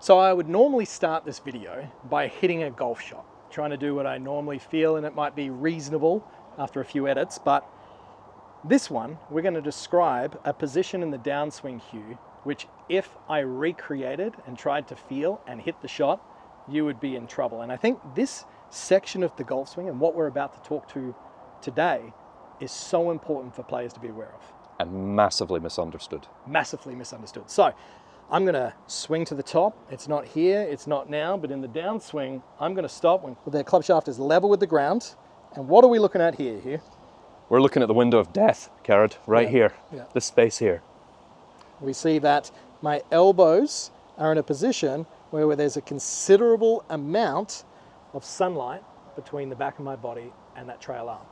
So I would normally start this video by hitting a golf shot, trying to do what I normally feel, and it might be reasonable after a few edits, but this one, we're going to describe a position in the downswing, Hugh, which if I recreated and tried to feel and hit the shot, you would be in trouble. And I think this section of the golf swing and what we're about to talk to today is so important for players to be aware of. And massively misunderstood. Massively misunderstood. So I'm going to swing to the top. It's not here, it's not now, but in the downswing, I'm going to stop when the club shaft is level with the ground. And what are we looking at here, Hugh? We're looking at the window of death, Kerrod, right here, this space here. We see that my elbows are in a position where there's a considerable amount of sunlight between the back of my body and that trail arm.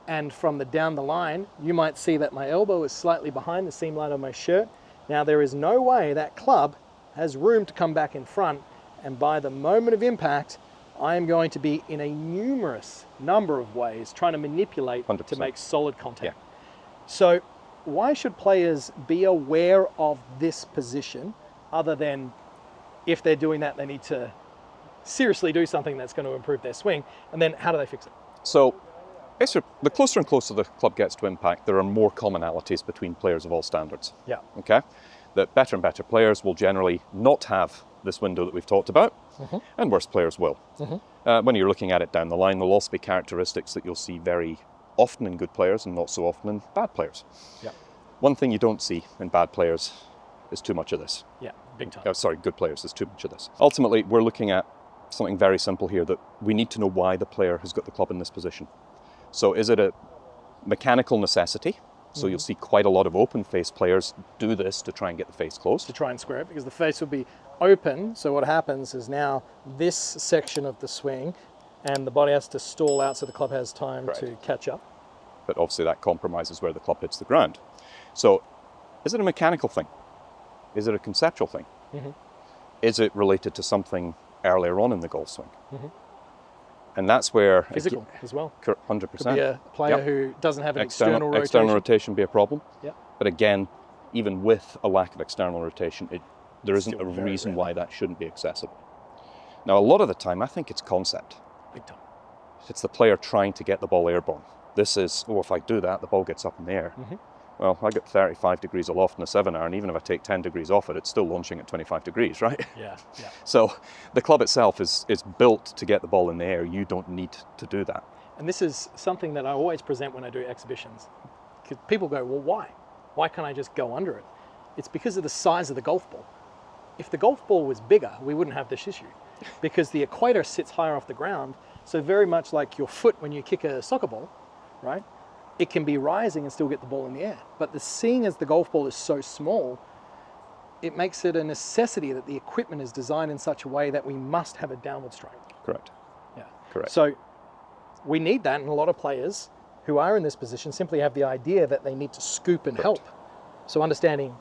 And from down the line, you might see that my elbow is slightly behind the seam line of my shirt. Now there is no way that club has room to come back in front, and by the moment of impact, I am going to be in a numerous number of ways trying to manipulate 100%. To make solid contact. Yeah. So why should players be aware of this position, other than if they're doing that, they need to seriously do something that's going to improve their swing, and then how do they fix it? So the closer and closer the club gets to impact, there are more commonalities between players of all standards. Yeah. Okay? That better and better players will generally not have this window that we've talked about, and worse players will. When you're looking at it down the line, there'll also be characteristics that you'll see very often in good players and not so often in bad players. Yeah. One thing you don't see in bad players is too much of this. Yeah, big time. Oh, sorry, good players is too much of this. Ultimately, we're looking at something very simple here, that we need to know why the player has got the club in this position. So is it a mechanical necessity? So you'll see quite a lot of open face players do this to try and get the face closed. To try and square it, because the face will be open. So what happens is now this section of the swing and the body has to stall out so the club has time to catch up. But obviously that compromises where the club hits the ground. So is it a mechanical thing? Is it a conceptual thing? Is it related to something earlier on in the golf swing? And that's where... Physical as well. 100%. Could be a player who doesn't have an external rotation. External rotation be a problem. Yeah. But again, even with a lack of external rotation, there isn't a reason rare. why that shouldn't be accessible. Now, a lot of the time, I think it's concept. Big time. It's the player trying to get the ball airborne. This is, if I do that, the ball gets up in the air. Well, I get 35 degrees aloft in a 7-iron. Even if I take 10 degrees off it, it's still launching at 25 degrees, right? Yeah. So the club itself is built to get the ball in the air. You don't need to do that. And this is something that I always present when I do exhibitions. Because people go, well, why? Why can't I just go under it? It's because of the size of the golf ball. If the golf ball was bigger, we wouldn't have this issue. Because the equator sits higher off the ground. So very much like your foot when you kick a soccer ball, right? It can be rising and still get the ball in the air. But seeing as the golf ball is so small, it makes it a necessity that the equipment is designed in such a way that we must have a downward strike. Correct. Yeah. Correct. So we need that, and a lot of players who are in this position simply have the idea that they need to scoop and help. So understanding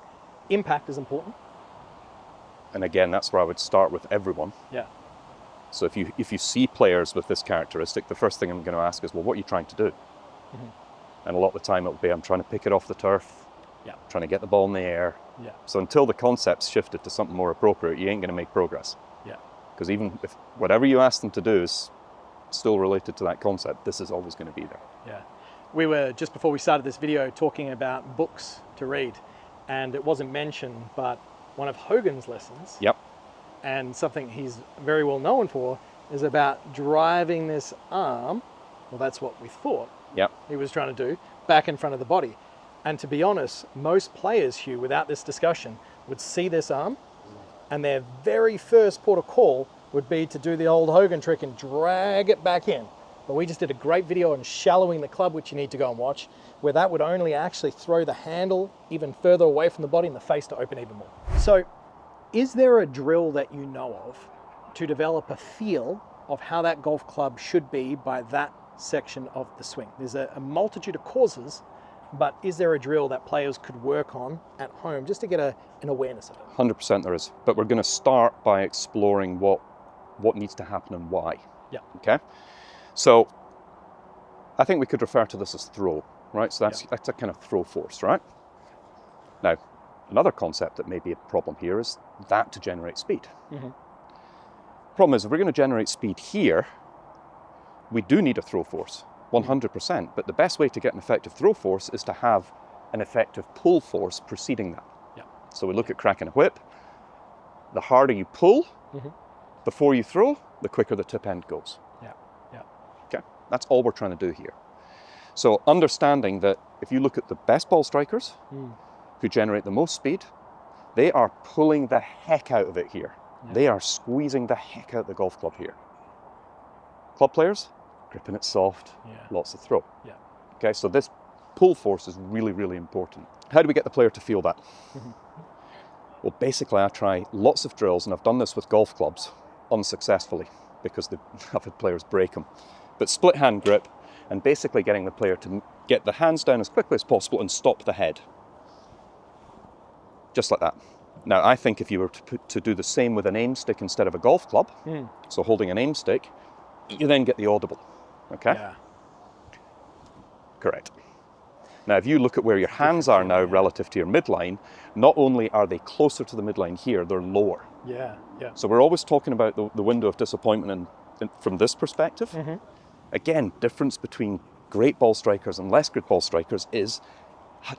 impact is important. And again, that's where I would start with everyone. Yeah. So if you see players with this characteristic, the first thing I'm going to ask is, well, what are you trying to do? And a lot of the time it'll be, I'm trying to pick it off the turf, trying to get the ball in the air. Yeah. So until the concept's shifted to something more appropriate, you ain't going to make progress. Yeah. Because even if whatever you ask them to do is still related to that concept, this is always going to be there. Yeah. We were, just before we started this video, talking about books to read, and it wasn't mentioned, but one of Hogan's lessons, and something he's very well known for, is about driving this arm, well, that's what we thought he was trying to do, back in front of the body. And to be honest, most players, Hugh, without this discussion, would see this arm, and their very first port of call would be to do the old Hogan trick and drag it back in. But we just did a great video on shallowing the club, which you need to go and watch, where that would only actually throw the handle even further away from the body and the face to open even more. So is there a drill that you know of to develop a feel of how that golf club should be by that section of the swing? There's a multitude of causes, but is there a drill that players could work on at home just to get an awareness of it? 100% there is. But we're going to start by exploring what needs to happen and why. Yeah. Okay? So I think we could refer to this as throw, right? So that's a kind of throw force, right? Now, Another concept that may be a problem here is that to generate speed. Problem is, if we're going to generate speed here, we do need a throw force, 100%. But the best way to get an effective throw force is to have an effective pull force preceding that. So we look at cracking a whip. The harder you pull before you throw, the quicker the tip end goes. Okay, that's all we're trying to do here. So understanding that if you look at the best ball strikers who generate the most speed, they are pulling the heck out of it here. They are squeezing the heck out of the golf club here. Club players, gripping it soft, lots of throw. Okay, so this pull force is really, really important. How do we get the player to feel that? Well, basically I try lots of drills, and I've done this with golf clubs unsuccessfully because I've had players break them. But split hand grip, and basically getting the player to get the hands down as quickly as possible and stop the head. Just like that. Now, I think if you were to do the same with an aim stick instead of a golf club, so holding an aim stick, you then get the audible, okay? Correct. Now, if you look at where your hands are now relative to your midline, not only are they closer to the midline here, they're lower. So we're always talking about the window of disappointment from this perspective. Again, difference between great ball strikers and less good ball strikers is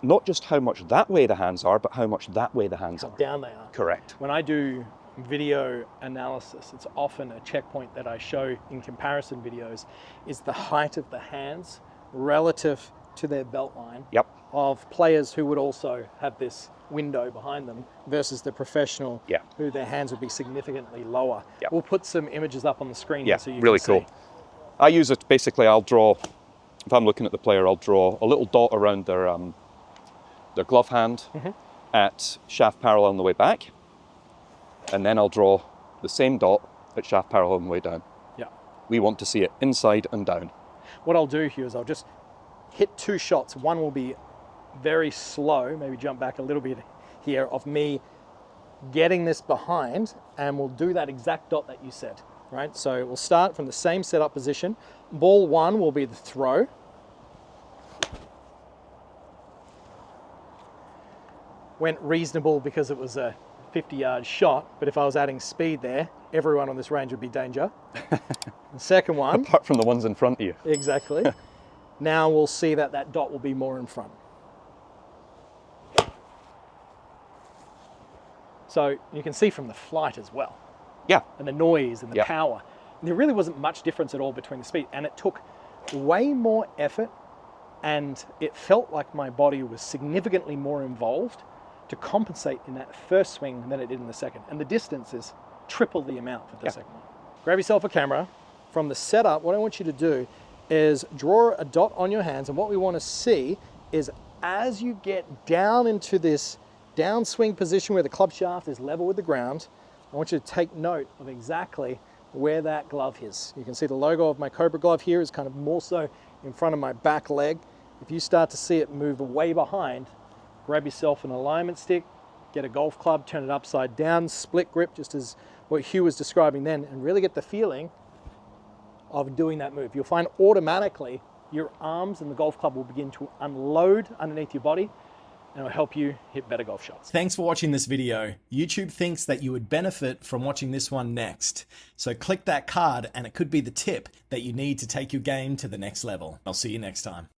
not just how much that way the hands are, but how much that way the hands are. How down they are. Correct. When I do video analysis, it's often a checkpoint that I show in comparison videos is the height of the hands relative to their belt line of players who would also have this window behind them versus the professional who their hands would be significantly lower. We'll put some images up on the screen so you really can cool. see. I use it, basically I'll draw, if I'm looking at the player, I'll draw a little dot around their glove hand at shaft parallel on the way back, and then I'll draw the same dot at shaft parallel on the way down. We want to see it inside and down. What I'll do, Hugh, is I'll just hit two shots. One will be very slow, maybe jump back a little bit here, of me getting this behind, and we'll do that exact dot that you said, right? So we'll start from the same setup position. Ball one will be the throw. Went reasonable because it was a 50-yard shot, but if I was adding speed there, everyone on this range would be danger. The second one... Apart from the ones in front of you. Exactly. Now we'll see that that dot will be more in front. So you can see from the flight as well. And the noise and the power. And there really wasn't much difference at all between the speed, and it took way more effort, and it felt like my body was significantly more involved to compensate in that first swing than it did in the second. And the distance is triple the amount for the second one. Grab yourself a camera. From the setup, what I want you to do is draw a dot on your hands, and what we want to see is as you get down into this downswing position where the club shaft is level with the ground, I want you to take note of exactly where that glove is. You can see the logo of my Cobra glove here is kind of more so in front of my back leg. If you start to see it move way behind, grab yourself an alignment stick, get a golf club, turn it upside down, split grip, just as what Hugh was describing then, and really get the feeling of doing that move. You'll find automatically your arms and the golf club will begin to unload underneath your body, and it'll help you hit better golf shots. Thanks for watching this video. YouTube thinks that you would benefit from watching this one next. So click that card and it could be the tip that you need to take your game to the next level. I'll see you next time.